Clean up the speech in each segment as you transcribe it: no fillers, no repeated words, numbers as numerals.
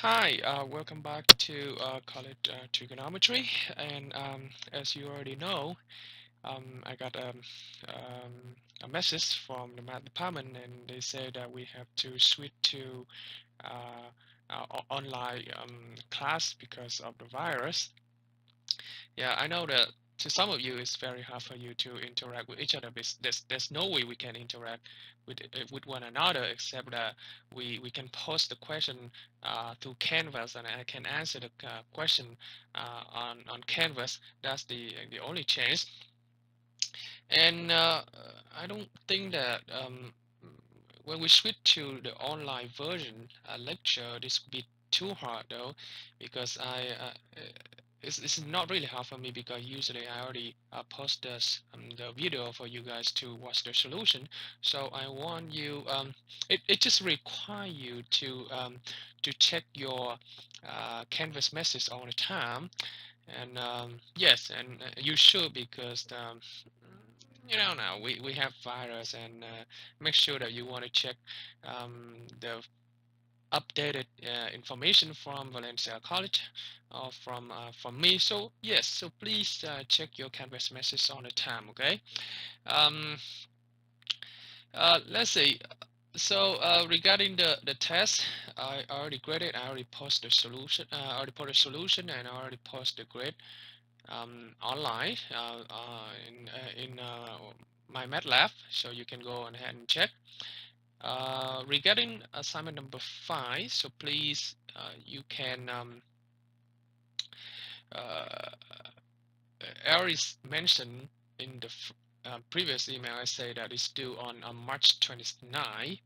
Hi, welcome back to college trigonometry. And as you already know, I got a message from the math department, and they say that we have to switch to online class because of the virus. Yeah, I know that to some of you it's very hard for you to interact with each other, because there's no way we can interact with one another except that we can post the question through Canvas, and I can answer the question on Canvas. That's the only change. And I don't think that when we switch to the online version lecture, this would be too hard though, because it's not really hard for me, because usually I already post this the video for you guys to watch the solution. So I want you it just require you to check your Canvas message all the time. And yes, and you should, because you know, now we have virus. And make sure that you want to check the updated information from Valencia College or from me. So yes, so please check your Canvas message all the time. Okay. um, let's see. So regarding the test, I already graded. I already posted the solution. I already put a solution, and I already posted the grade online in my MATLAB, so you can go ahead and check. Regarding assignment number 5, so please you can uh, I already mentioned in the previous email. I say that it's due on March 29,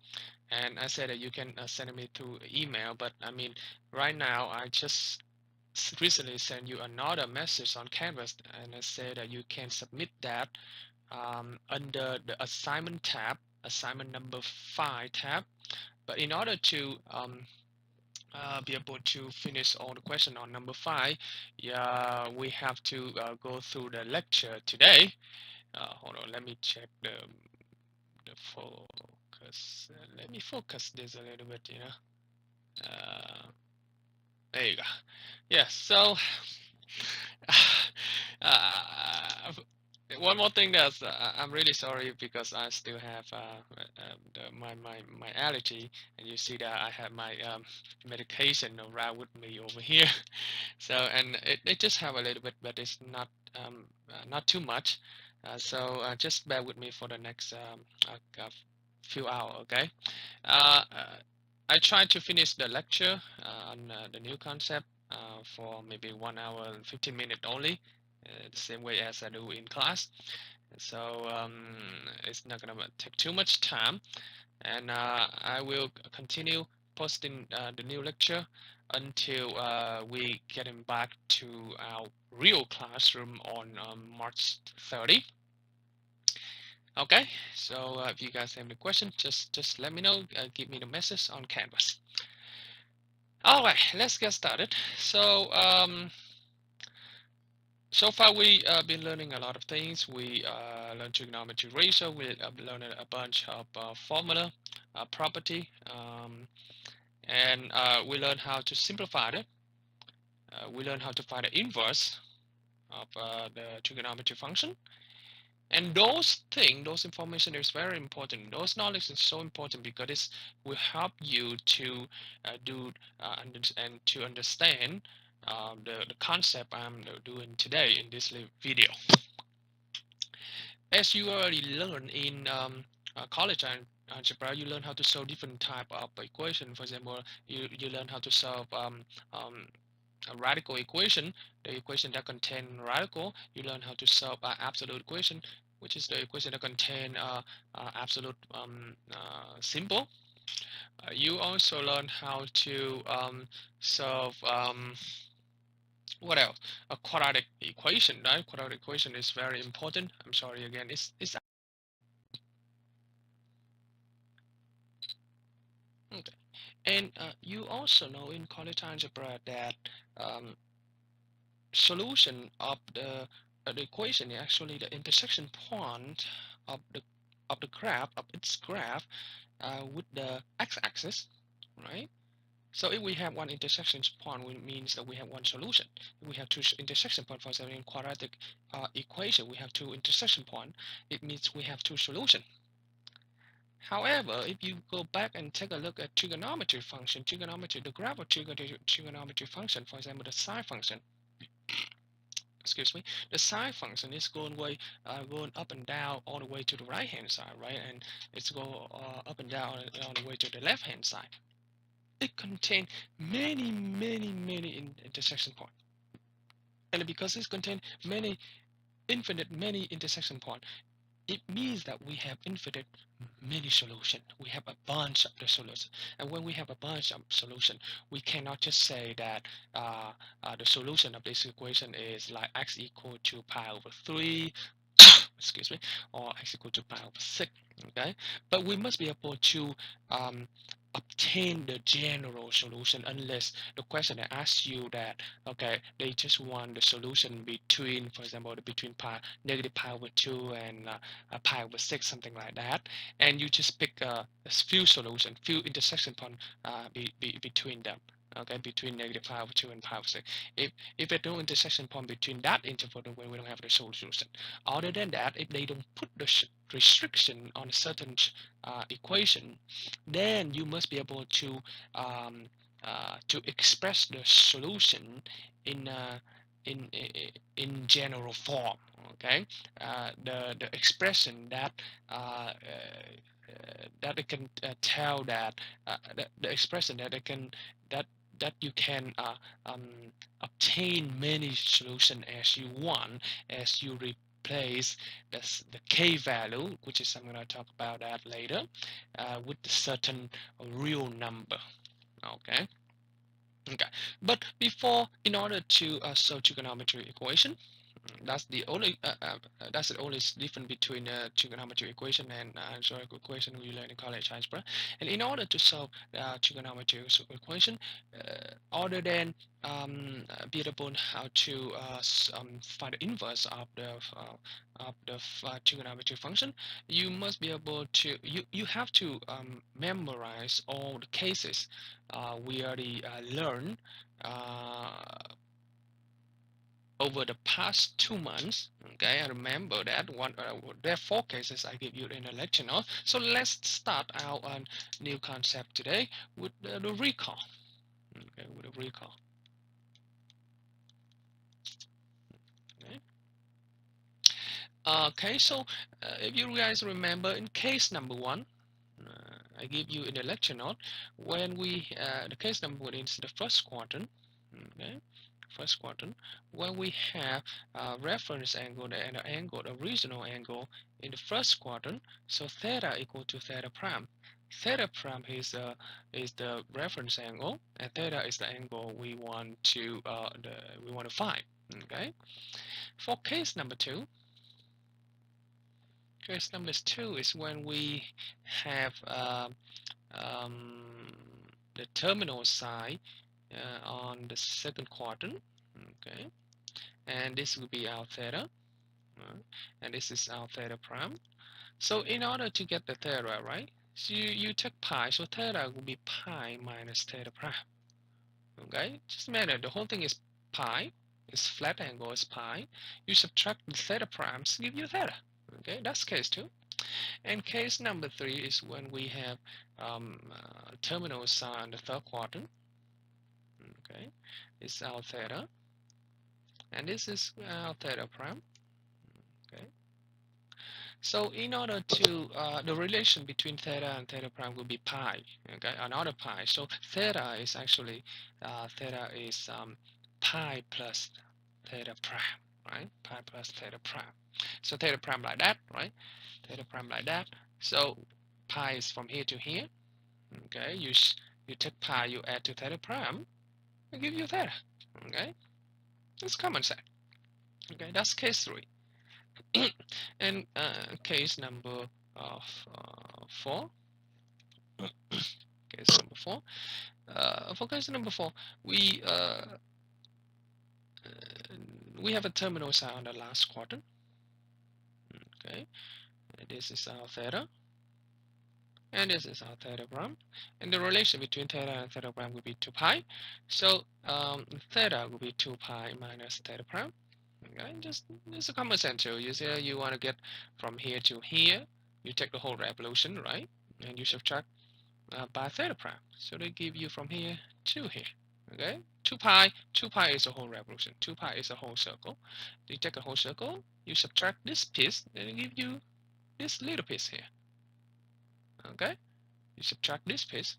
and I said that you can send me through email. But I mean, right now I just recently sent you another message on Canvas, and I said that you can submit that under the assignment tab, assignment number 5 tab. But in order to be able to finish all the question on number 5, yeah, we have to go through the lecture today. Hold on, let me check the focus. Let me focus this a little bit, you know. There you go. Yeah, so uh, one more thing, that's I'm really sorry, because I still have my allergy, and you see that I have my medication around with me over here. So, and it just have a little bit, but it's not too much. So just bear with me for the next few hours, okay? I tried to finish the lecture on the new concept for maybe 1 hour and 15 minutes only, the same way as I do in class. So it's not gonna take too much time, and I will continue posting the new lecture until we getting back to our real classroom on March 30. Okay, so if you guys have any questions, just let me know. Give me the message on Canvas. All right, let's get started. So so far we been learning a lot of things. We learned trigonometry ratio. We learned a bunch of formula, property, and we learned how to simplify it. We learned how to find the inverse of the trigonometry function. And those things, those information is very important. Those knowledge is so important, because it will help you to do and to understand the concept I'm doing today in this video. As you already learned in college algebra, you learn how to solve different type of equation. For example, you learn how to solve a radical equation, the equation that contain radical. You learn how to solve an absolute equation, which is the equation that contain absolute symbol. You also learn how to solve what else? A quadratic equation, right? Quadratic equation is very important. I'm sorry again. It's okay. And you also know in college algebra that um, solution of the equation is actually the intersection point of the graph, of its graph with the x-axis, right? So if we have one intersection point, it means that we have one solution. If we have two intersection points, for example, in quadratic equation, we have two intersection points. It means we have two solutions. However, if you go back and take a look at trigonometry function, the graph of trigonometry function, for example, the sine function, excuse me, the sine function is going up and down all the way to the right hand side, right? And it's go up and down all the way to the left hand side. It contains many intersection points, and because it contains many intersection points, it means that we have many solutions. We have a bunch of the solutions, and when we have a bunch of solutions, we cannot just say that the solution of this equation is like x equal to pi over 3 excuse me, or x equal to pi over 6, okay? But we must be able to obtain the general solution, unless the question that asks you that, okay, they just want the solution between, for example, between negative pi over 2 and pi over 6, something like that, and you just pick a few solutions, few intersection points between them. Okay, between negative pi over 2 and pi over 6. If there's no intersection point between that interval, then we don't have the solution. Other than that, if they don't put the restriction on a certain equation, then you must be able to express the solution in in general form. Okay, the expression that that it can tell that the expression that it can that you can um, obtain many solutions as you want, as you replace the k value, which is I'm going to talk about that later, with a certain real number. Okay. Okay. But before, in order to solve trigonometry equation, that's the only difference between trigonometry equation and algebraic equation we learn in college algebra. And in order to solve trigonometry equation, other than be able how to find the inverse of the trigonometry function, you must be able to you have to memorize all the cases we already learned over the past 2 months. Okay, I remember that there are 4 cases I give you in a lecture note. So let's start our new concept today with the recall. Okay, with a recall. Okay. Okay, so if you guys remember, in case number 1, I give you in the lecture note, when we the case number 1 is the first quadrant. Okay, first quadrant, when we have a reference angle and an angle, the original angle in the first quadrant, so theta equal to theta prime. Theta prime is the reference angle, and theta is the angle we want to find. Okay. For case number 2, case number 2 is when we have the terminal side on the second quadrant. Okay, and this will be our theta, and this is our theta prime. So in order to get the theta, right, so you take pi, so theta will be pi minus theta prime. Okay, just a minute, the whole thing is pi, this flat angle is pi, you subtract the theta primes, give you theta. Okay, that's case 2. And case number 3 is when we have terminal side on the third quadrant. Okay, it's our theta, and this is our theta prime. Okay, so in order to the relation between theta and theta prime will be pi. Okay, another pi. So theta is actually pi plus theta prime, right? Pi plus theta prime. So theta prime like that, right? Theta prime like that. So pi is from here to here. Okay, you take pi, you add to theta prime, it give you theta. Okay, it's common sense. Okay, that's case 3. And case number 4. Case number 4. For case number 4, we have a terminal side on the last quadrant. Okay, and this is our theta, and this is our thetagram, and the relation between theta and thetagram will be 2 pi. So theta will be 2 pi minus theta prime. Okay, just a common sense. So you say you want to get from here to here, you take the whole revolution, right? And you subtract by theta prime. So they give you from here to here. Okay, 2 pi is a whole revolution. 2 pi is a whole circle. You take a whole circle, you subtract this piece, then it give you this little piece here. Okay, you subtract this piece,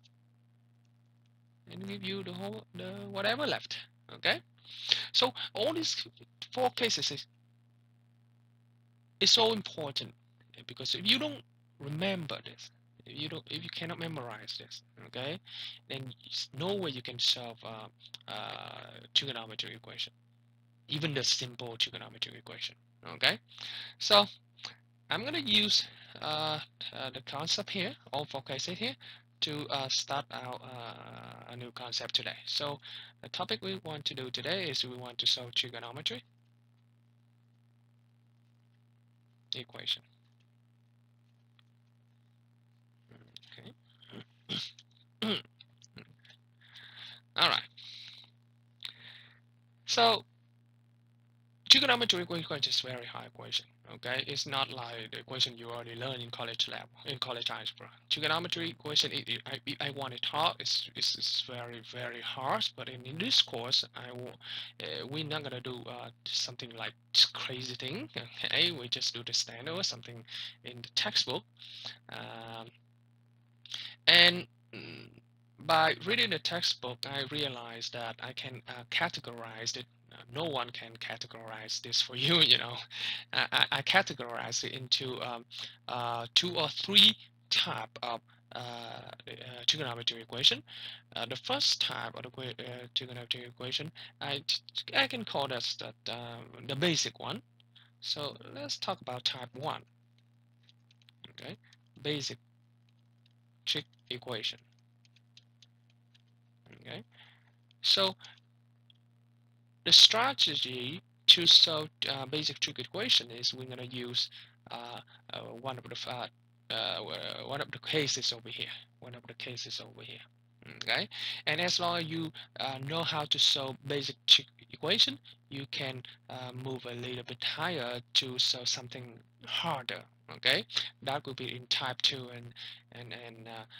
and give you the whatever left. Okay, so all these 4 cases is so important, because if you don't remember this, if you cannot memorize this, okay, then there's no way you can solve trigonometry equation, even the simple trigonometry equation. Okay, so I'm gonna use the concept here, all 4 cases here, to start out a new concept today. So the topic we want to do today is we want to solve trigonometry equation. Okay. All right. So trigonometry equation is very high equation. Okay, it's not like the equation you already learned in college level, in college algebra. Trigonometry equation, I want it hard. It's very hard. But in this course, we're not gonna do something like crazy thing. Okay, we just do the standard, something in the textbook, and by reading the textbook, I realized that I can categorize it. No one can categorize this for you, you know. I categorize it into 2 or 3 type of trigonometry equation. The first type of the trigonometry equation, I can call that the basic one. So let's talk about type 1. Okay, basic trig equation. Okay, so the strategy to solve basic trig equation is we're going to use one of the cases over here. Okay, and as long as you know how to solve basic trig equation, you can move a little bit higher to solve something harder. Okay, that will be in type 2, and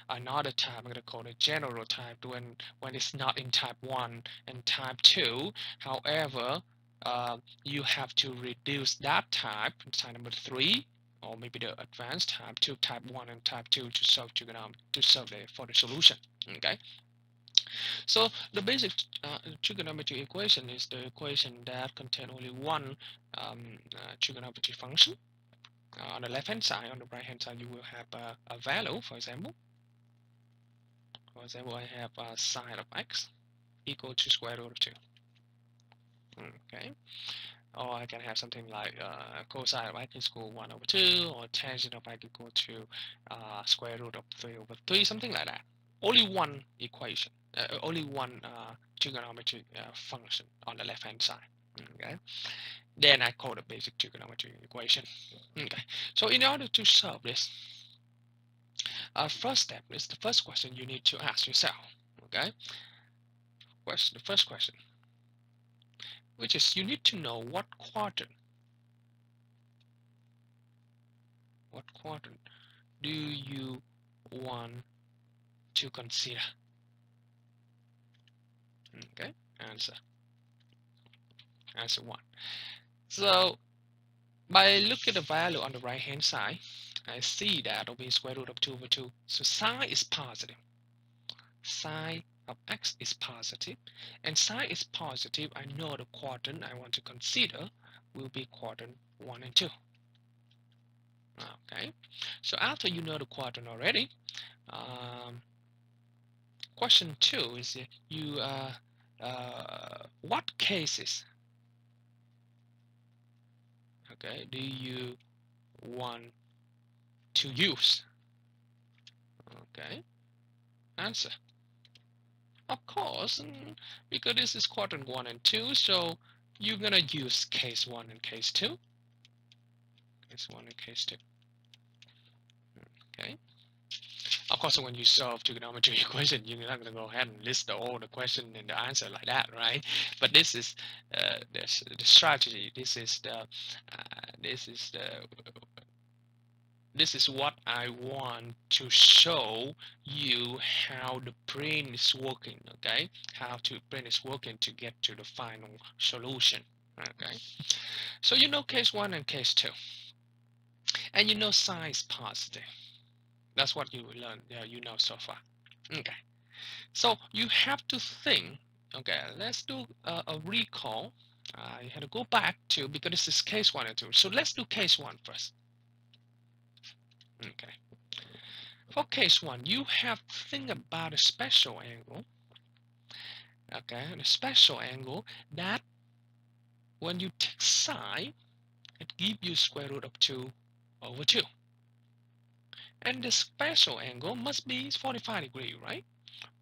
another type I'm going to call it general type when it's not in type 1 and type 2. However, you have to reduce that type number 3, or maybe the advanced type, to type 1 and type 2 to solve for the solution. Okay, so the basic trigonometry equation is the equation that contains only one trigonometry function. On the left hand side, on the right hand side, you will have a value. For example, I have sine of x equal to square root of 2. Okay, or I can have something like cosine of x is equal to 1 over 2, or tangent of x equal to square root of 3 over 3, something like that. Only one equation, only one trigonometry function on the left hand side. Okay, then I call the basic trigonometry equation. Okay, so in order to solve this, first step is the first question you need to ask yourself. Okay, the first question, which is you need to know what quadrant do you want to consider. Okay, answer 1. So by looking at the value on the right hand side, I see that will be square root of 2 over 2. So sine is positive. Sine of x is positive, and sine is positive. I know the quadrant I want to consider will be quadrant 1 and 2. Okay, so after you know the quadrant already, question 2 is what cases, okay, do you want to use? Okay, answer. Of course, because this is quadrant 1 and 2, so you're gonna use case 1 and case 2. Case 1 and case 2. Okay. Of course, when you solve trigonometry equation, you're not going to go ahead and list all the question and the answer like that, right? But this is the strategy. This is what I want to show you how the brain is working. Okay, how the brain is working to get to the final solution. Okay, so you know case 1 and case 2, and you know sign is positive. That's what you learned. You know so far. Okay. So you have to think, okay, let's do a recall. I had to go back to, because this is case 1 and 2. So let's do case 1 first. Okay. For case 1, you have to think about a special angle. Okay, the special angle that when you take sine, it gives you square root of 2 over 2. And the special angle must be 45 degrees, right?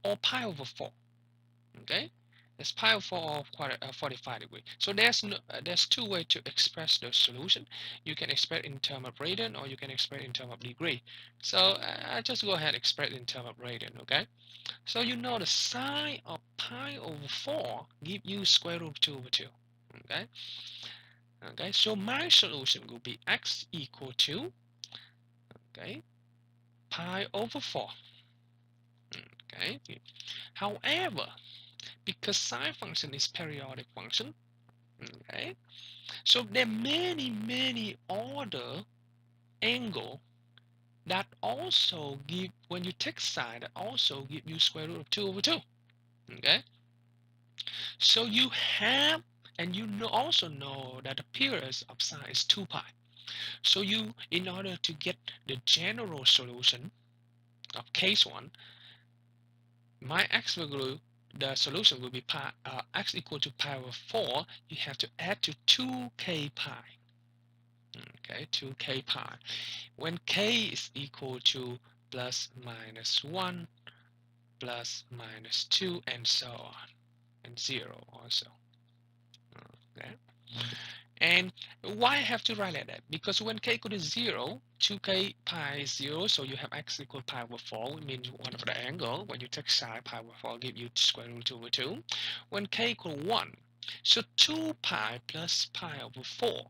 Or pi over 4. Okay, it's pi over 4 or 45 degrees. So there's two ways to express the solution. You can express in terms of radian, or you can express in terms of degree. So I just go ahead and express in terms of radian. Okay, so you know the sine of pi over 4 give you square root of 2 over 2. Okay, so my solution will be x equal to, okay, pi over 4. Okay, however, because sine function is periodic function, okay, so there are many other angle that also give, when you take sine, that also give you square root of 2 over 2. Okay, so you have, and you also know that the period of sine is 2 pi. So you, in order to get the general solution of case 1, my x value, the solution will be pi, x equal to pi over 4. You have to add to 2k pi. Okay, 2k pi. When k is equal to plus minus 1, plus minus 2, and so on, and 0 also. Okay. And why I have to write like that? Because when k equal to 0, 2k pi is 0, so you have x equal to pi over 4, which means one of the angle. When you take sine, pi over 4 give you square root 2 over 2. When k equal to 1, so 2 pi plus pi over 4.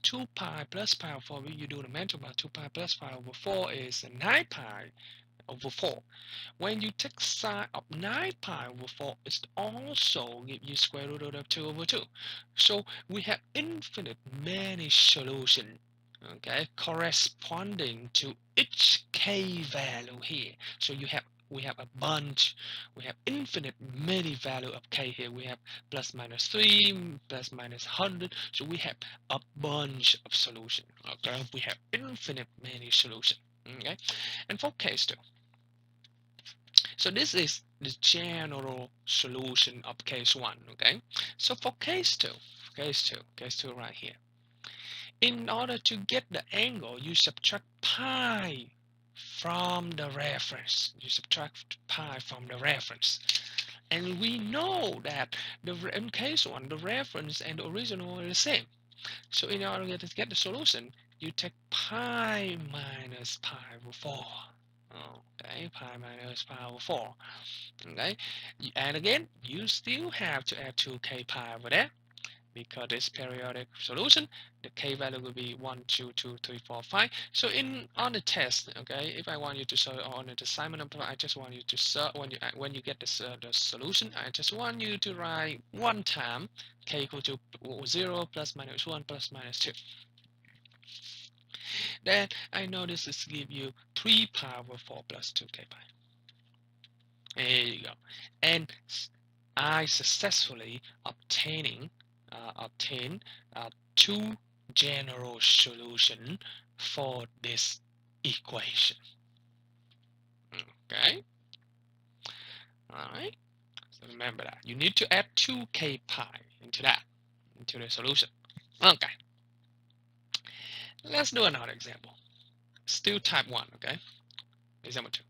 2 pi plus pi over 4, when you do the mental about 2 pi plus pi over 4 is 9 pi over 4. When you take sine of 9 pi over 4, it also give you square root of 2 over 2. So we have infinite many solutions, okay, corresponding to each k value here. So we have a bunch, we have infinite many value of k here. We have plus minus 3, plus minus 100. So we have a bunch of solutions. Okay, we have infinite many solutions. Okay, and for case 2. So this is the general solution of case 1. Okay, so for case 2 right here. In order to get the angle, you subtract pi from the reference. And we know that in case 1, the reference and the original are the same. So in order to get the solution, you take pi minus pi over 4. Okay, pi minus pi over 4. Okay, and again, you still have to add 2k pi over there, because this periodic solution, the k value will be 1, 2, 2, 3, 4, 5. So on the test, okay, if I want you to solve on the assignment, I just want you to solve, when you get the solution, I just want you to write one time k equal to 0 plus minus 1 plus minus 2. Then I know this is give you 3 pi over 4 plus 2k pi. There you go. And I successfully obtain two general solutions for this equation. Okay. All right. So remember that you need to add 2k pi into the solution. Okay. Let's do another example. Still type 1. Okay. Example 2.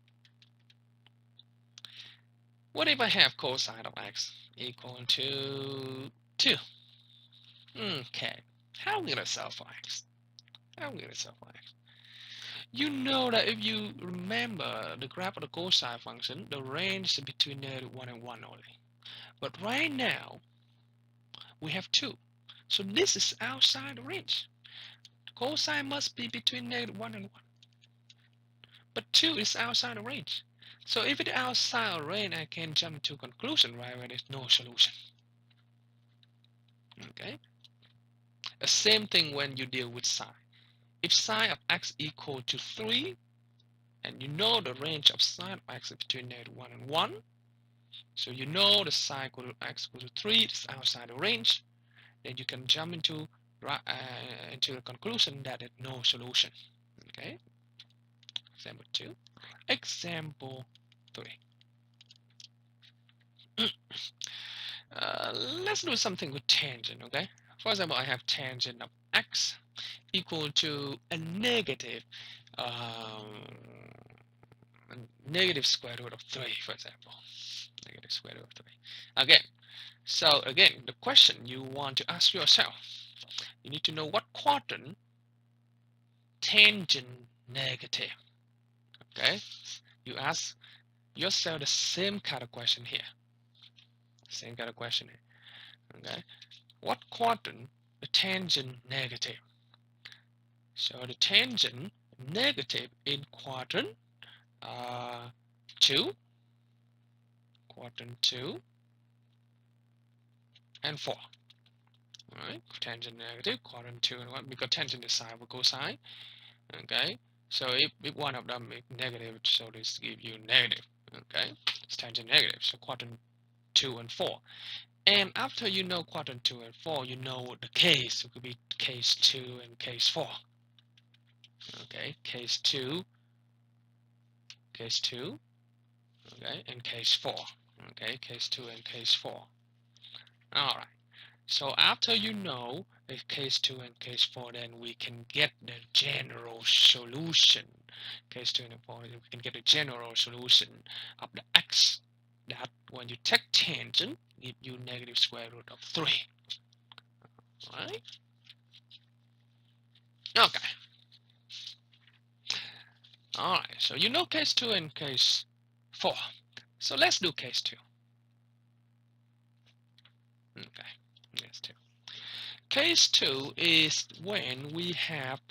What if I have cosine of x equal to 2? Okay. How am I going to solve for x? You know that if you remember the graph of the cosine function, the range is between -1 and 1 only. But right now, we have 2. So this is outside the range. Cosine must be between -1 and 1. But 2 is outside the range. So if it's outside the range, I can jump to conclusion, right, where there's no solution. Okay? The same thing when you deal with sine. If sine of x equal to 3, and you know the range of sine of x is between -1 and 1, so you know the sine equal to x equal to 3 is outside the range, then you can jump into the conclusion that there's no solution. Okay? Example 2. Example 3. Let's do something with tangent, okay? For example, I have tangent of x equal to a negative square root of 3, for example. Negative square root of 3. Again, so again, the question you want to ask yourself, you need to know what quadrant tangent negative. Okay? You ask yourself the same kind of question here. Same kind of question here. Okay? What quadrant the tangent negative? So the tangent negative in quadrant 2, quadrant 2 and 4. Alright, tangent negative, quadrant 2 and 1, because tangent is sine over cosine. Okay, so if one of them is negative, so this gives you negative. Okay, it's tangent negative, so quadrant 2 and 4. And after you know quadrant 2 and 4, you know the case. It could be case 2 and case 4. Okay, case 2, okay, and case 4. Okay, case 2 and case 4. Alright, so after you know the case 2 and case 4, then we can get the general solution. Case 2 and 4, we can get the general solution of the x that when you take tangent, give you negative square root of 3. Alright? Okay. Alright, so you know case 2 and case 4. So let's do case 2. Okay, case 2. Case 2 is when we have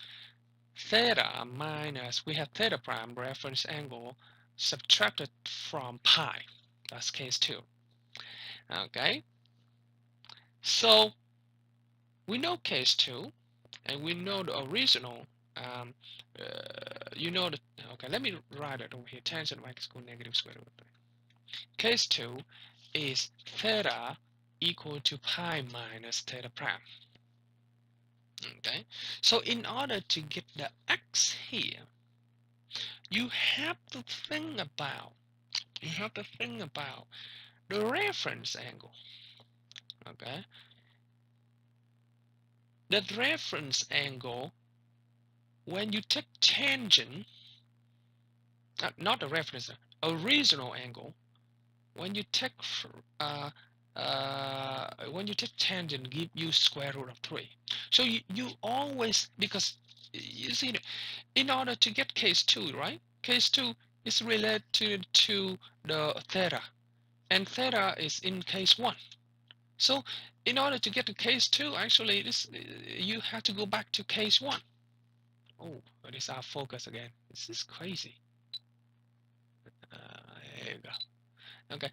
theta minus, we have theta prime reference angle subtracted from pi. That's case 2. Okay, so we know case 2, and we know the original. You know the. Okay, let me write it over here. Tangent of x equal negative square root of 3. Case 2 is theta equal to pi minus theta prime. Okay, so in order to get the x here, you have to think about the reference angle. Okay, that reference angle, when you take tangent, not the reference, original angle, when you take tangent, give you square root of 3. So you always, because you see, in order to get case 2, right? Case 2 is related to the theta, and theta is in case 1. So in order to get to case 2, actually, you have to go back to case 1. Oh, but it's our focus again. This is crazy. There you go. Okay,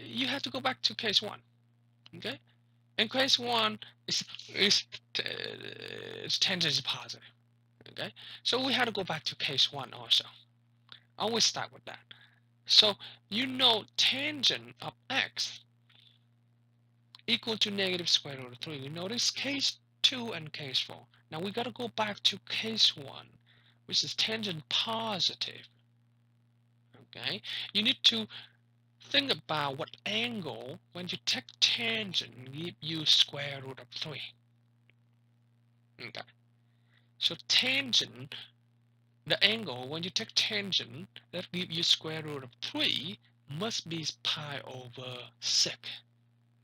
you have to go back to case 1. Okay, and case 1 is tangent is positive. Okay, so we have to go back to case 1 also. Always start with that. So you know tangent of x equal to negative square root of 3. You notice case 2 and case 4. Now we got to go back to case 1, which is tangent positive. Okay, you need to think about what angle, when you take tangent, give you square root of 3. Okay, so tangent, the angle, when you take tangent, that give you square root of 3 must be pi over sec.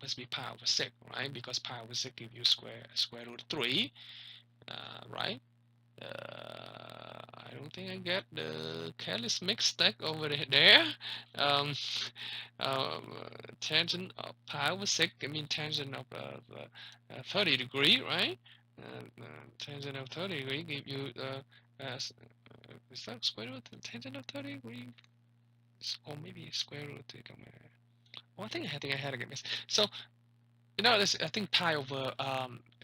Must be pi over sec, right? Because pi over sec give you square root of 3, right? I don't think I get the careless mistake over there. Um, Tangent of pi over 6, I mean tangent of 30 degree, right? Tangent of 30 degree give you is that square root of tangent of 30 degree? Or maybe square root. Well, I think I had a good miss. So you know this. I think pi over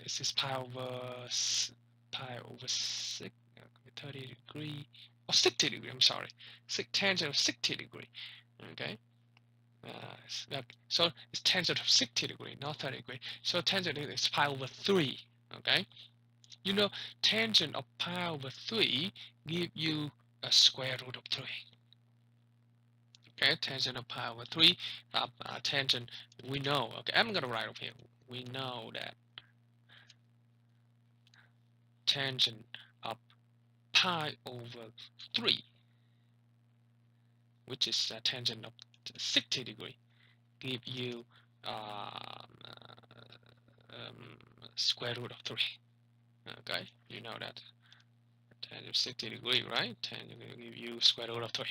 is this pi over 6 30 degree or 60 degree. I'm sorry, tangent of 60 degree. Okay. So it's tangent of 60 degree, not 30 degree. So tangent is pi over 3. Okay. You know, tangent of pi over 3 give you a square root of 3. Okay, tangent of pi over 3. Tangent, we know. Okay, I'm going to write over here. We know that tangent of pi over 3, which is tangent of 60 degree, give you square root of 3. Okay, you know that. Tangent of 60 degree, right? Tangent will give you square root of 3.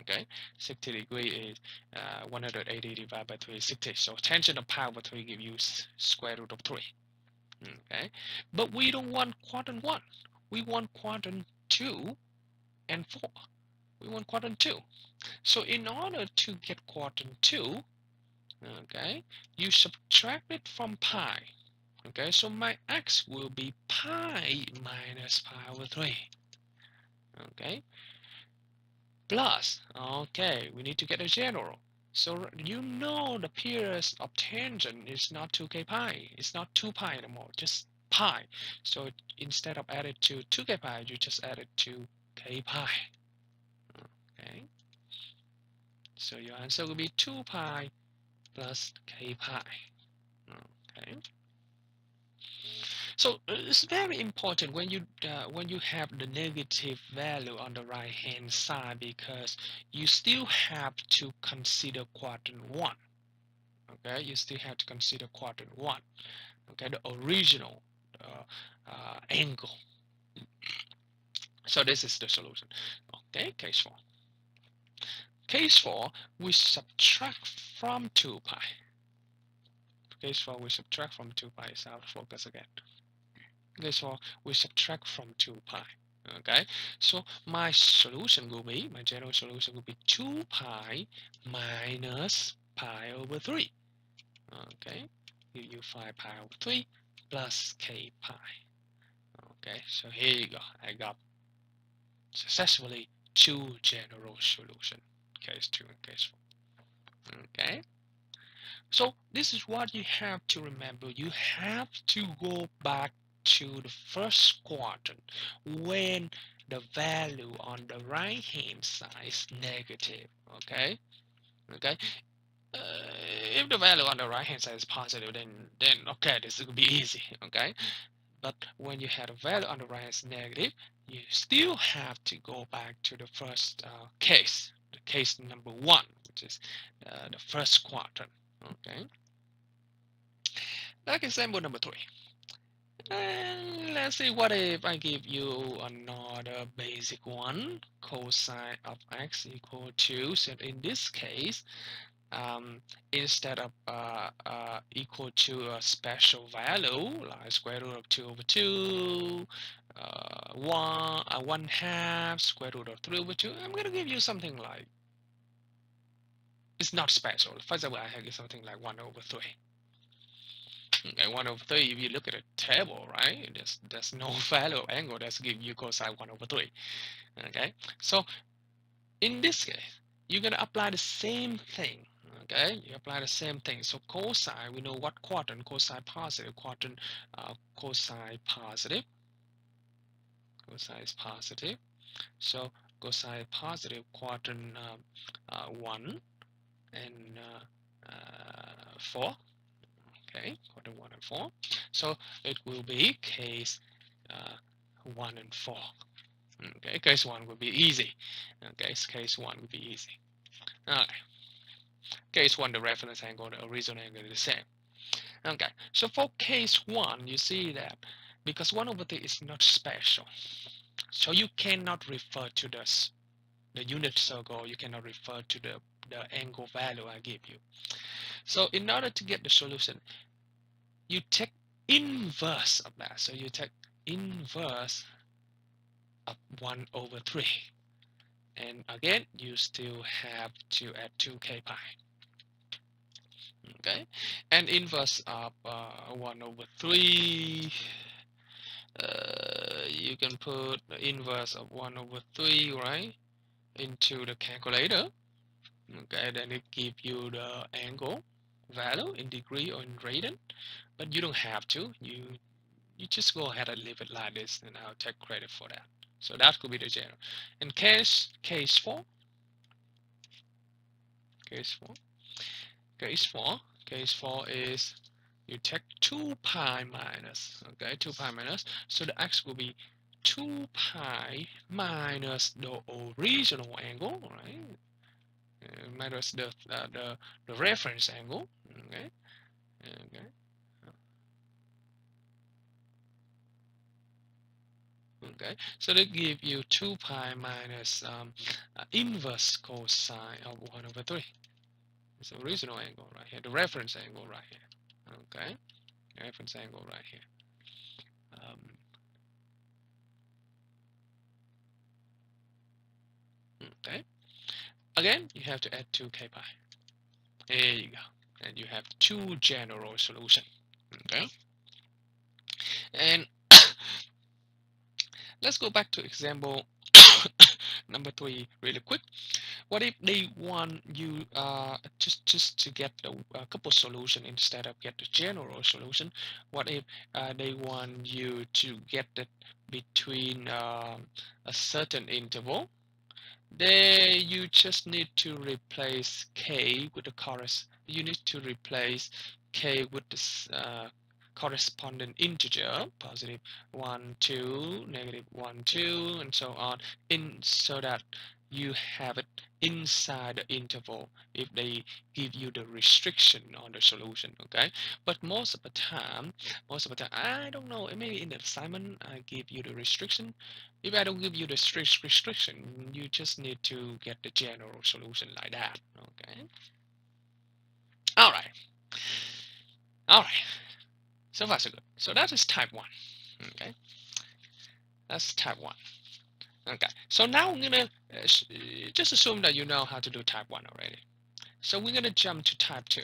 Okay, 60 degree is 180 divided by 3 is 60. So tangent of pi over 3 give you square root of 3. Okay, but we don't want quadrant 1. We want quadrant 2 and 4. We want quadrant 2. So in order to get quadrant 2, okay, you subtract it from pi. Okay, so my x will be pi minus pi over 3. Okay, plus, okay, we need to get a general. So you know the period of tangent is not 2k pi. It's not 2 pi anymore, just pi. So instead of added to 2k pi, you just add it to k pi. Okay. So your answer will be 2 pi plus k pi. Okay. So it's very important when you have the negative value on the right hand side, because you still have to consider quadrant 1. Okay, you still have to consider quadrant 1. Okay, the original angle. So this is the solution. Okay, case 4. Case 4, we subtract from 2 pi. Case 4, we subtract from 2 pi. It's out of focus again. Case 4, we subtract from 2 pi. Okay, so my solution will be, my general solution will be 2 pi minus pi over 3. Okay, you 5 pi over 3 plus k pi. Okay, so here you go. I got successfully 2 general solution, case 2 and case 4. Okay, so this is what you have to remember. You have to go back to the first quadrant when the value on the right hand side is negative. Okay, if the value on the right hand side is positive, then okay, this will be easy. Okay, but when you have a value on the right hand negative, you still have to go back to the first case, the case number 1, which is the first quadrant. Okay, like example number 3. And let's see, what if I give you another basic one, cosine of x equal to, so in this case, instead of equal to a special value like square root of 2 over 2, 1/2 square root of 3 over 2, I'm going to give you something like, it's not special. For example, I have something like 1 over 3. Okay, 1 over 3, if you look at a table, right, there's no value of angle that's give you cosine 1 over 3. Okay, so in this case, you're going to apply the same thing. Okay, you apply the same thing. So cosine, we know what quadrant, cosine positive, quadrant cosine positive. Cosine is positive. So cosine positive, quadrant 1 and 4. Okay, quadrant 1 and 4. So it will be case 1 and 4. Okay, case 1 will be easy. Okay, case 1 will be easy. Alright. Case 1, the reference angle, the original angle is the same. Okay, so for case 1, you see that because 1 over 3 is not special. So you cannot refer to the unit circle, you cannot refer to the angle value I give you. So in order to get the solution, you take inverse of that. So you take inverse of 1 over 3. And again, you still have to add 2k pi. Okay, and inverse of 1 over 3, you can put the inverse of 1 over 3, right, into the calculator. Okay, then it gives you the angle value in degree or in radian, but you don't have to. You just go ahead and leave it like this, and I'll take credit for that. So that could be the general. And case 4, case 4 is you take 2 pi minus, okay, 2 pi minus, so the x will be 2 pi minus the original angle, right, minus the reference angle, okay, okay, okay. So they give you 2 pi minus inverse cosine of 1 over 3. It's the original angle right here, the reference angle right here, okay, reference angle right here. Okay, again you have to add 2k pi. There you go, and you have 2 general solution. Okay, and let's go back to example number 3 really quick. What if they want you just to get a couple solution instead of get the general solution? What if they want you to get it between a certain interval? There you just need to replace k with the you need to replace k with the corresponding integer, positive 1, 2, negative 1, 2, and so on, so that you have it inside the interval if they give you the restriction on the solution. Okay, but most of the time I don't know, maybe in the assignment I give you the restriction. If I don't give you the strict restriction, you just need to get the general solution like that. Okay, all right, so far so good. So that is type 1. Okay, that's type 1. Okay, so now I'm gonna just assume that you know how to do type 1 already. So we're gonna jump to type 2.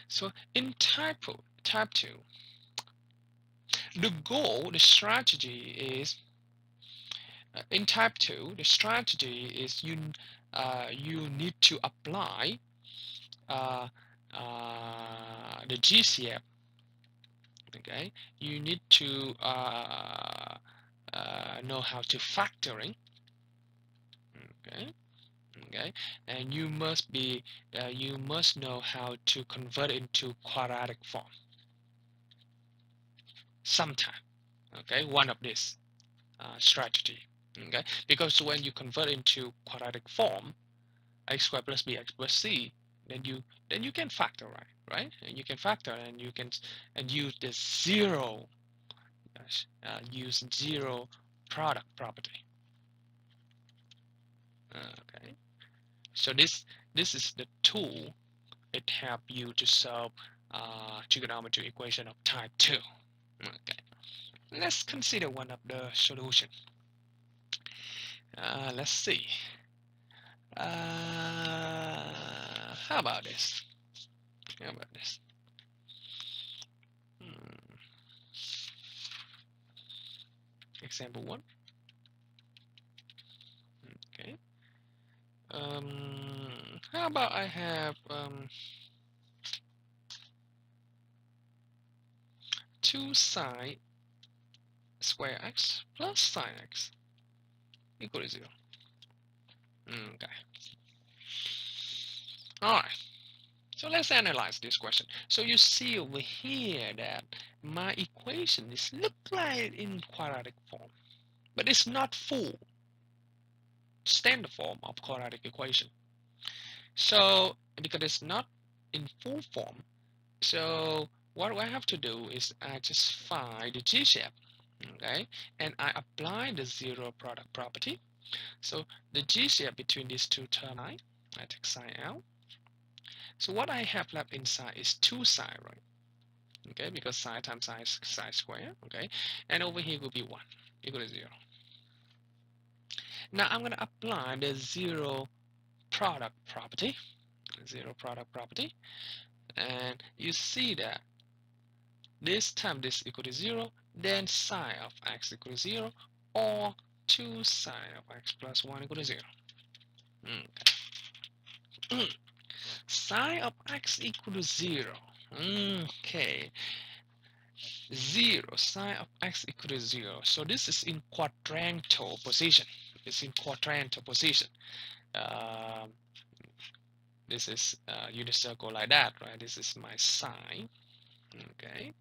So in type 2, the goal, the strategy is in type 2, the strategy is you need to apply the GCF. Okay, you need to know how to factoring. Okay, okay, and you must know how to convert into quadratic form sometime. Okay, one of this strategy. Okay, because when you convert into quadratic form, x squared plus bx plus c, then you can factor, right, and you can factor, and you can use the zero product property. Okay, so this is the tool that help you to solve trigonometry equation of type 2. Okay, let's consider one of the solution. Let's see. How about this? Example 1. Okay. How about I have 2 sine square x plus sine x equal to 0. Okay. All right. So let's analyze this question. So you see over here that my equation is look like in quadratic form, but it's not full standard form of quadratic equation. So because it's not in full form, so what I have to do is I just find the G-shape, okay, and I apply the zero product property. So the G-shape between these two terms, I take psi out. So what I have left inside is 2 psi, right? Okay, because psi times psi is psi square, okay, and over here will be 1 equal to 0. Now I'm going to apply the zero product property, and you see that this time this equal to 0, then psi of x equal to 0, or 2 psi of x plus 1 equal to 0. Psi of x equal to 0. Okay, 0, psi of x equal to 0. So this is in quadrantal position. It's in quadrantal position. This is unit circle like that, right? This is my psi. Okay.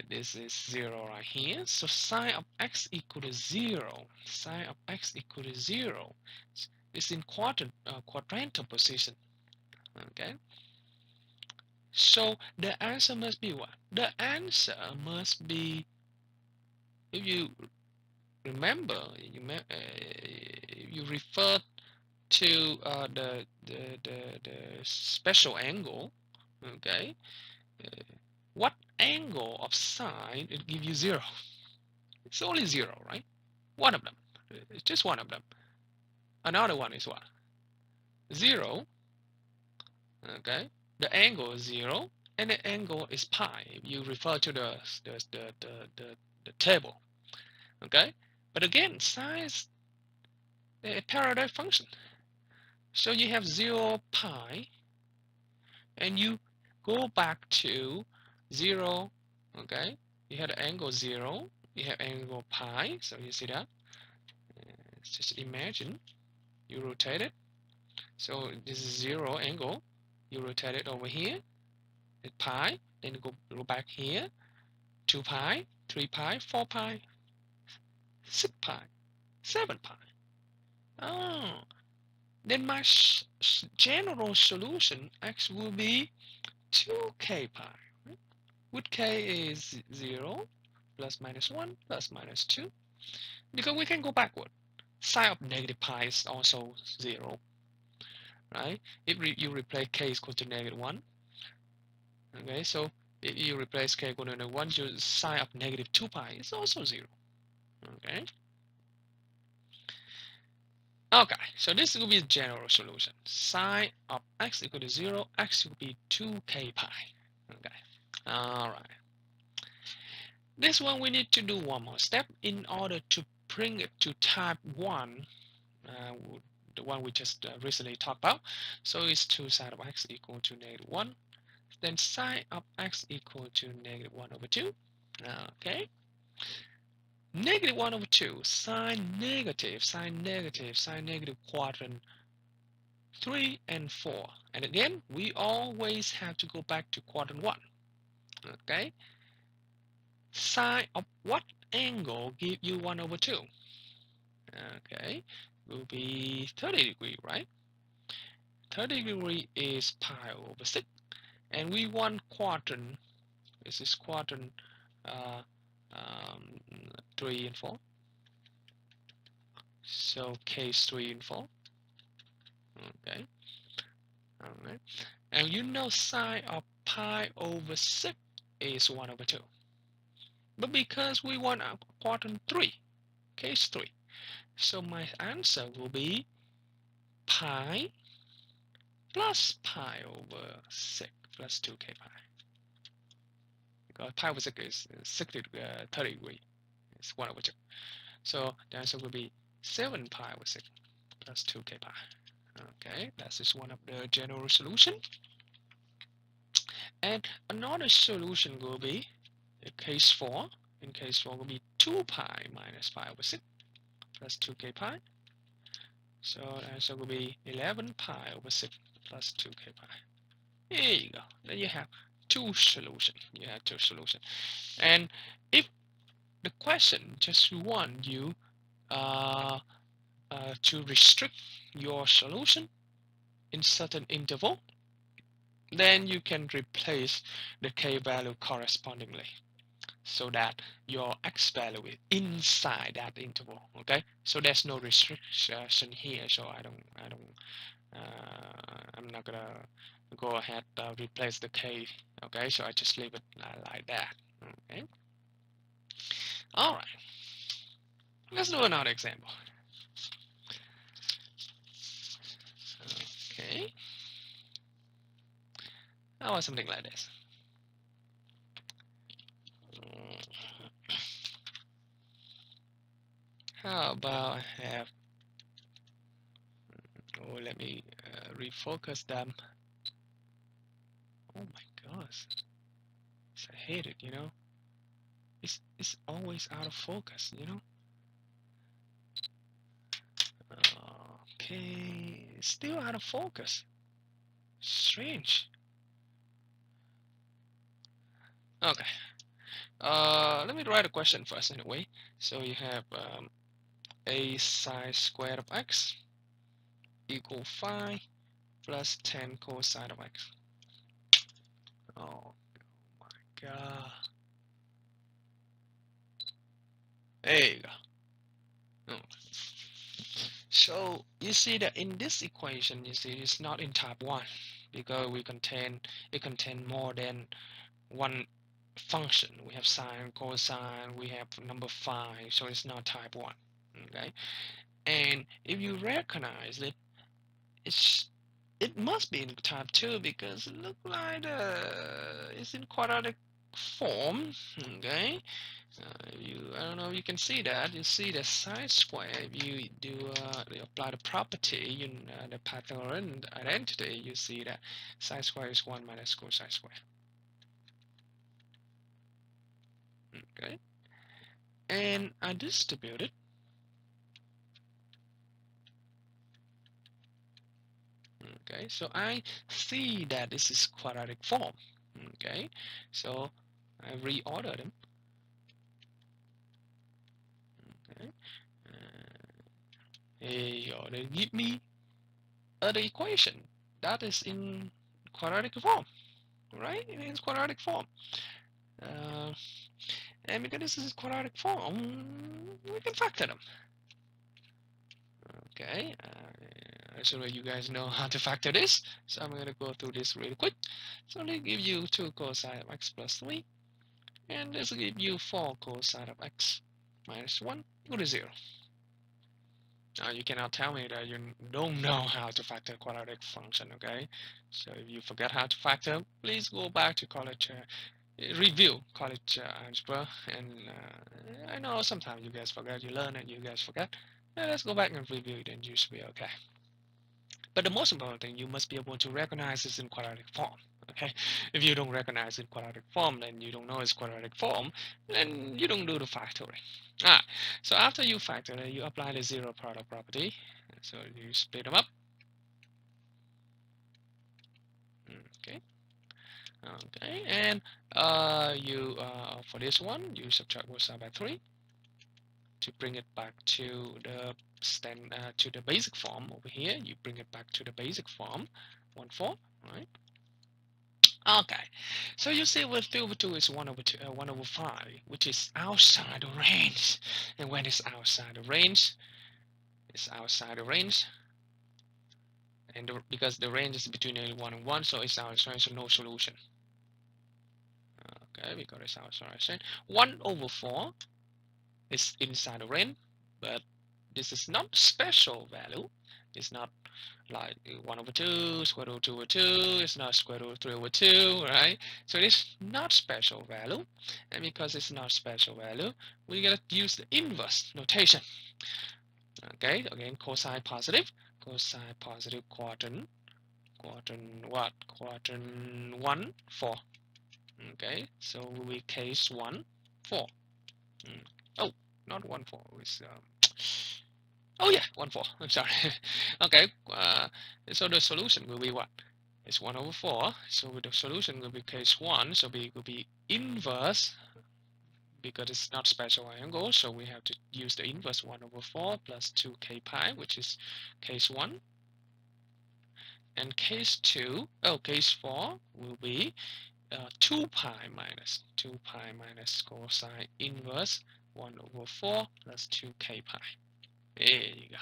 This is 0 right here. So psi of x equal to 0. Psi of x equal to 0. It's in quadrantal position. Okay. So the answer must be what? The answer must be, if you remember, you refer to the special angle. Okay. What angle of sine it give you 0? It's only 0, right? One of them. It's just one of them. Another one is what? 0. Okay. The angle is 0, and the angle is pi. If you refer to the table. Okay. But again, sine is a parallel function. So you have 0 pi, and you go back to 0. Okay. You have the angle 0. You have angle pi. So you see that. Just imagine you rotate it. So this is 0 angle. You rotate it over here. It's pi. Then go back here. 2 pi, 3 pi, 4 pi, 6 pi, 7 pi. Oh, then my general solution x will be 2k pi. Right? With k is 0, plus minus 1, plus minus 2. Because we can go backward. Sine of negative pi is also 0. Right? If you replace k is equal to negative 1. Okay, so if you replace k equal to negative 1, your sine of negative 2 pi is also 0. Okay. Okay, so this will be the general solution. Sine of x equal to 0, x will be 2k pi. Okay, all right. This one we need to do one more step in order to bring it to type 1, the one we just recently talked about. So it's 2 sine of x equal to negative 1. Then sine of x equal to negative 1 over 2. Okay. Negative 1 over 2, sine negative quadrant 3 and 4. And again, we always have to go back to quadrant 1. Okay. Sine of what angle give you 1 over 2? Okay. Will be 30 degree, right? 30 degree is pi over 6. And we want quadrant. This is quadrant 3 and 4. So case 3 and 4. Okay. All right. And you know sine of pi over 6 is 1 over 2. But because we want a quadrant 3, case 3, so my answer will be pi plus pi over 6 plus 2k pi. Because pi over 6 is 30 degree. It's 1 over 2. So the answer will be 7 pi over 6 plus 2k pi. Okay, that's just one of the general solution. And another solution will be case 4. In case 4 will be 2 pi minus pi over 6 plus 2k pi. So the answer will be 11 pi over 6 plus 2k pi. There you go. Then you have two solutions. And if the question just want you to restrict your solution in certain interval, then you can replace the k value correspondingly, so that your x value is inside that interval. Okay, so there's no restriction here, so I'm not gonna go ahead replace the k. Okay, so I just leave it like that. Okay, all right, let's do another example. Okay, how about something like this? How about I have, oh, let me refocus them. Oh my gosh, I hate it, you know. It's always out of focus, you know. Okay, still out of focus. Strange. Okay. Let me write a question first anyway. So you have a sine squared of x equal 5 plus 10 cosine of x. Oh my god. There you go. Oh. So you see that in this equation, you see it's not in type 1 because it contains more than one function. We have sine, cosine, we have number 5, so it's not type 1. Okay, and if you recognize it, it must be in type 2 because it looks like it's in quadratic form. Okay, I don't know if you can see that. You see the sine square. If you you apply the property in the Pythagorean identity, you see that sine square is 1 minus cosine square. Okay, and I distribute it. Okay, so I see that this is quadratic form. Okay, so I reorder them. Okay, they give me the equation that is in quadratic form, right? It is quadratic form. And because this is quadratic form, we can factor them. Okay, I'm sure you guys know how to factor this, so I'm going to go through this really quick. So they give you 2 cosine of x plus 3, and this will give you 4 cosine of x minus 1 equal to 0. Now you cannot tell me that you don't know how to factor a quadratic function, okay? So if you forget how to factor, please go back to college, review college algebra. And I know sometimes you guys forget, you learn and you guys forget. Let's go back and review it and you should be okay. But the most important thing, you must be able to recognize this in quadratic form. Okay, if you don't recognize it in quadratic form, then you don't know it's quadratic form, then you don't do the factoring. So after you factor it, you apply the zero product property. So you split them up. Okay, and for this one, you subtract both sides by 3 to bring it back to the basic form over here. You bring it back to the basic form, 1, 4, right? Okay, so you see with 3 over 2 is 1 over 2, 1 over 5, which is outside the range. And when it's outside the range, it's outside the range. And because the range is between 1 and 1, so it's outside, so no solution. Okay, because it's outside. 1 over 4 is inside the range, but this is not special value. It's not like 1 over 2, square root of 2 over 2, it's not square root of 3 over 2, right? So it is not special value, and because it's not special value, we gotta use the inverse notation. Okay, again, cosine positive quadrant what? Quadrant 1, 4. Okay, so we case 1, 4. Oh, not 1, 4, it's oh yeah, 1, 4. I'm sorry. Okay, so the solution will be what? It's 1 over 4. So the solution will be case 1. So it will be inverse because it's not special angle. So we have to use the inverse 1 over 4 plus 2k pi, which is case 1. And case 4 will be 2 pi minus cosine inverse 1 over 4 plus 2k pi. There you go.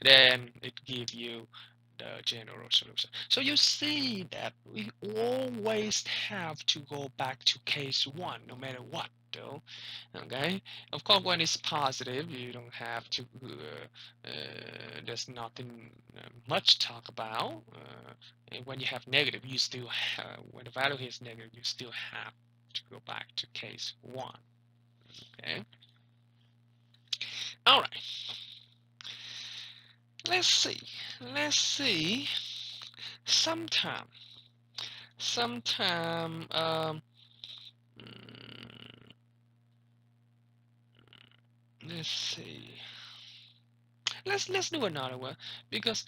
Then it gives you the general solution. So you see that we always have to go back to case 1 no matter what, though. Okay, of course when it's positive you don't have to there's nothing much talk about. And when you have negative, you still have, when the value is negative, you still have to go back to case 1. Okay, all right, let's see sometime let's see. Let's do another one, because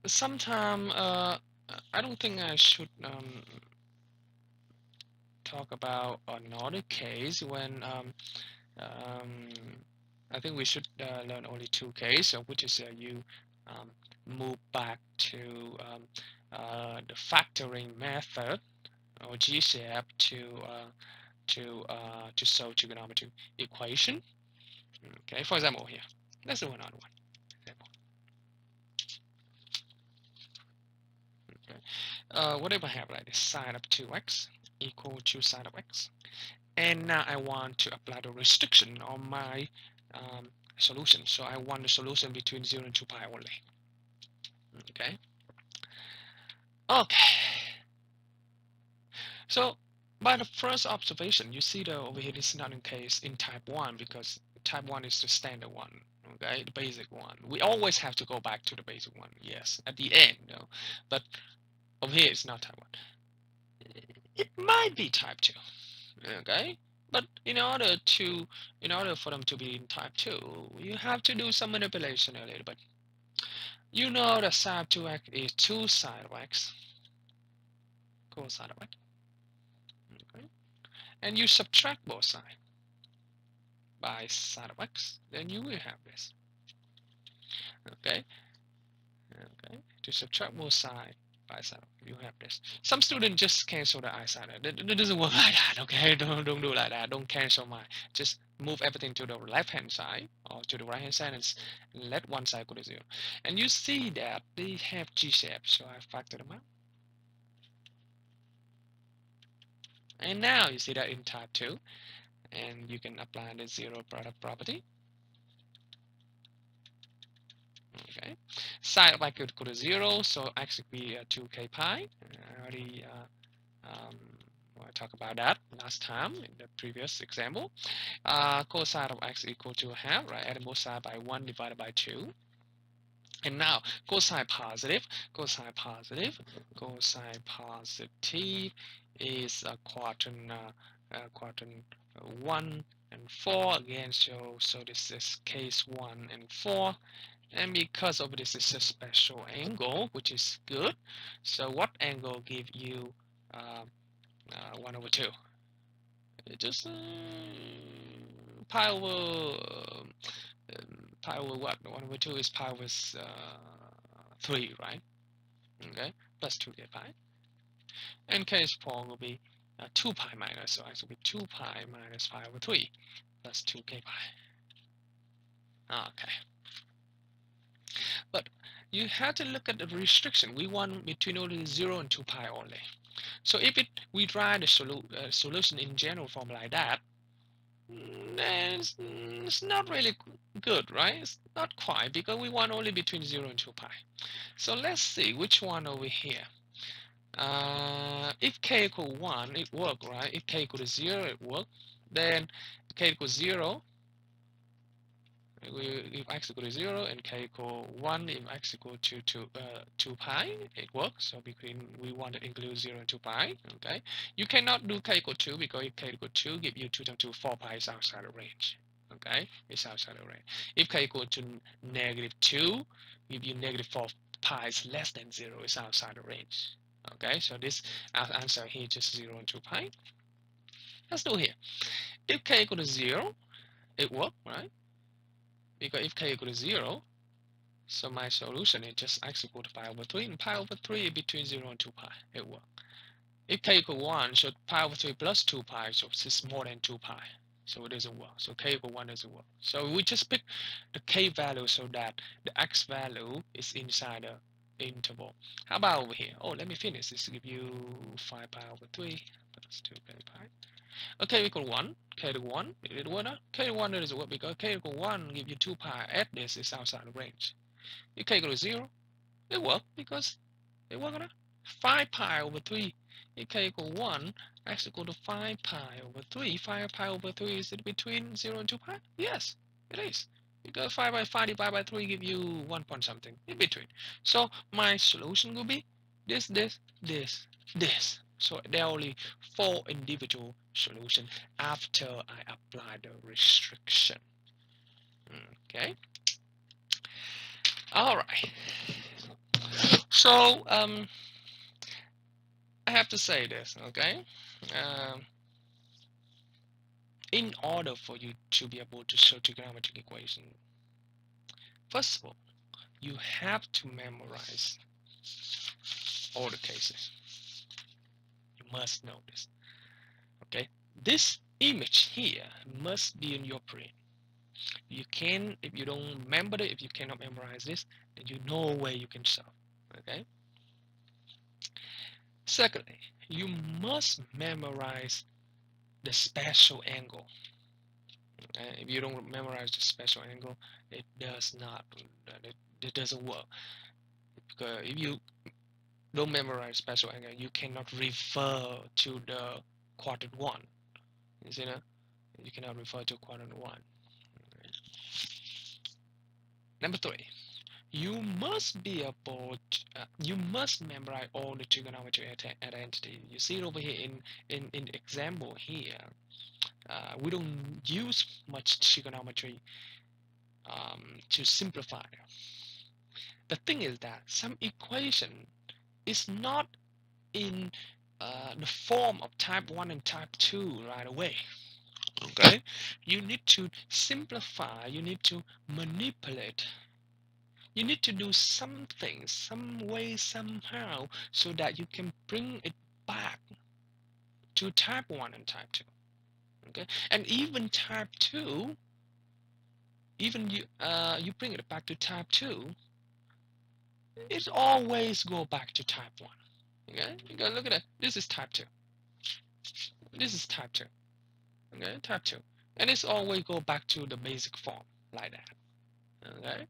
sometime I don't think I should talk about another case when I think we should learn only 2 cases, which is you move back to the factoring method or GCF to solve trigonometry equation. Okay, for example here, let's do another one. Okay. What if I have like this sine of 2x equal to sine of x? And now I want to apply the restriction on my solution. So I want the solution between 0 and 2 pi only. Okay. Okay. So by the first observation, you see that over here this is not in case in type 1, because type 1 is the standard one. Okay, the basic one. We always have to go back to the basic one, yes, at the end, though. But over here it's not type 1. It might be type 2. Okay, but in order for them to be in type 2, you have to do some manipulation a little bit. You know that sine of 2x is 2 sine of x cosine of x. Okay, and you subtract both sides by sine of x, then you will have this. Okay, to subtract both sides by sine, you have this. Some students just cancel the I sine. It doesn't work like that. Okay, don't do like that. Don't cancel my. Just move everything to the left hand side or to the right hand side and let one side go to 0. And you see that they have G shape, so I factor them out. And now you see that in type 2, and you can apply the 0 product property. Okay, sine of x equal to 0, so x will be 2k pi. I already I talked about that last time in the previous example. Cosine of x equal to half, right? Adding both sides by 1 divided by 2. And now cosine positive is a quadrant 1 and 4 again. So this is case 1 and 4. And because of this is a special angle, which is good. So what angle give you 1 over 2? It just pi over what? 1 over 2 is pi over 3, right? Okay, plus 2k pi. And case 4 will be 2 pi minus, so it will be 2 pi minus pi over 3 plus 2k pi. Okay. But you have to look at the restriction. We want between only 0 and 2 pi only. So if we write the solution in general form like that, then it's not really good, right? It's not quite, because we want only between 0 and 2 pi. So let's see which one over here. If k equal 1, it works, right? If k equal to 0, it works. Then k equals 0, if x equal to 0, and k equal 1 if x equal to 2 pi, it works. So between, we want to include 0 and 2 pi. Okay, you cannot do k equal 2, because if k equal 2 give you 2 times 2, 4 pi is outside the range. Okay, it's outside the range. If k equal to negative 2 give you negative 4 pi is less than 0, it's outside the range. Okay, so this answer here is just 0 and 2 pi. Let's do here. If k equal to 0, it works, right? Because if k equal to 0, So my solution is just x equal to pi over 3, and pi over 3 between 0 and 2 pi. It works. If k equal 1, so pi over 3 plus 2 pi, so it's more than 2 pi. So it doesn't work. So k equal 1 doesn't work. So we just pick the k value so that the x value is inside the interval. How about over here? Oh, let me finish. This give you 5 pi over 3 plus 2 pi. Okay, equal 1. K equal 1. Did it work out? K equal 1 doesn't work because k equal 1 give you 2 pi. Add this is outside the range. If k equal 0, it works because it worked out. 5 pi over 3. If k equal 1, x equal to 5 pi over 3. 5 pi over 3 is it between 0 and 2 pi? Yes, it is. Because 5 by 5 divided by 3 give you 1 point something in between. So my solution will be this, this, this, this. So there are only 4 individual solutions after I apply the restriction. Okay. All right. So I have to say this, okay? In order for you to be able to solve trigonometric equation, first of all, you have to memorize all the cases. You must know this, okay? This image here must be in your brain. You can, if you don't remember it, if you cannot memorize this, then you know where you can solve, okay? Secondly, you must memorize the special angle. If you don't memorize the special angle, it does not, it doesn't work. Because if you don't memorize special angle, you cannot refer to the quadrant 1. You see that? You cannot refer to quadrant 1. Number 3, you must be able to, you must memorize all the trigonometry identity. You see it over here in the example here. We don't use much trigonometry to simplify. The thing is that some equation is not in the form of type 1 and type 2 right away. Okay, you need to simplify, you need to manipulate, you need to do something, some way, somehow, so that you can bring it back to type 1 and type 2. Okay, and even type 2, even you bring it back to type 2, it always go back to type 1. Okay, because look at that, this is type 2, this is type 2. Okay, type 2, and it's always go back to the basic form like that. Okay,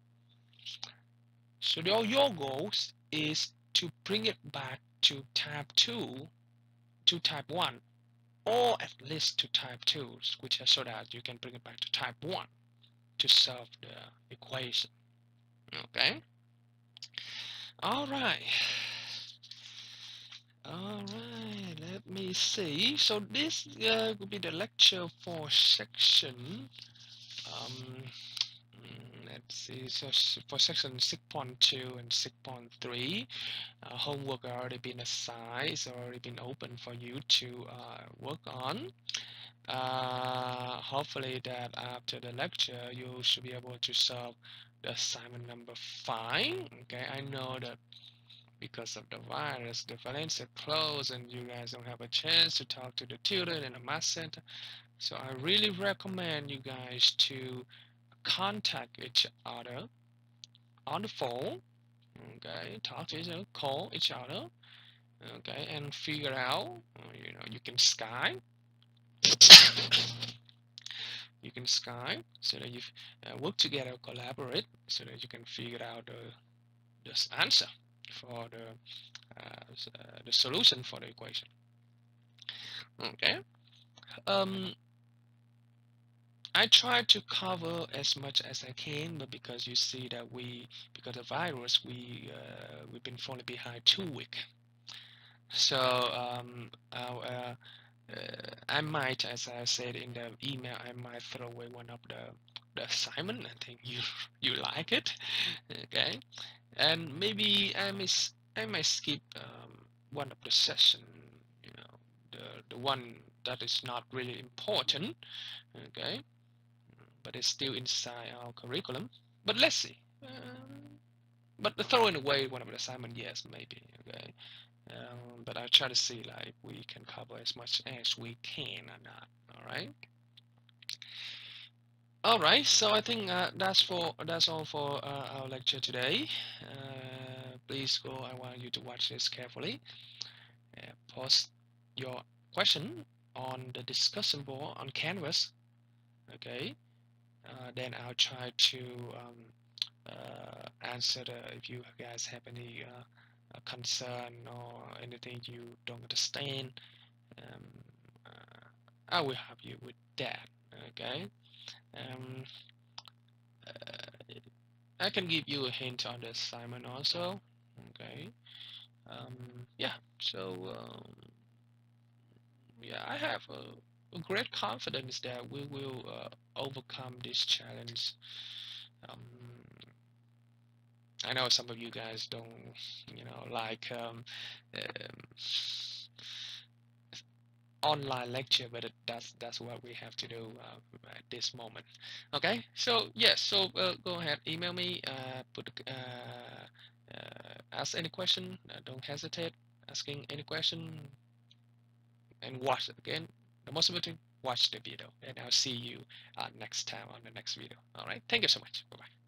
so your goals is to bring it back to type 2 to type 1, or at least to type 2, which is so that you can bring it back to type 1 to solve the equation. Okay, all right, let me see. So this will be the lecture for section let's see, so for section 6.2 and 6.3, homework already been assigned, it's already been open for you to work on. Hopefully that after the lecture you should be able to solve the assignment number 5. Okay, I know that because of the virus, the Valencia closed and you guys don't have a chance to talk to the tutor in the math center. So I really recommend you guys to contact each other on the phone, okay, talk to each other, call each other, okay, and figure out, you can Skype, so that you work together, collaborate, so that you can figure out the answer for the solution for the equation. Okay. I try to cover as much as I can, but because you see that because of virus, we've been falling behind 2 weeks. So I might, as I said in the email, I might throw away one of the assignment. I think you like it, okay? And maybe I might skip one of the session, the one that is not really important, okay? But it's still inside our curriculum. But let's see. but throwing away one of the assignment, yes, maybe. Okay. But I'll try to see like we can cover as much as we can or not. All right, so I think that's all for our lecture today. Please go. I want you to watch this carefully. Post your question on the discussion board on Canvas. Okay. Then I'll try to answer if you guys have any concern or anything you don't understand. Um, I will help you with that. Okay. Um, I can give you a hint on the assignment also. Okay. Yeah. So yeah, I have a great confidence that we will overcome this challenge. Um, I know some of you guys don't, like online lecture, but that's what we have to do at this moment. Okay, so yes, so go ahead, email me, ask any question. Don't hesitate asking any question, and watch it again. The most important, watch the video, and I'll see you next time on the next video. All right, thank you so much. Bye bye.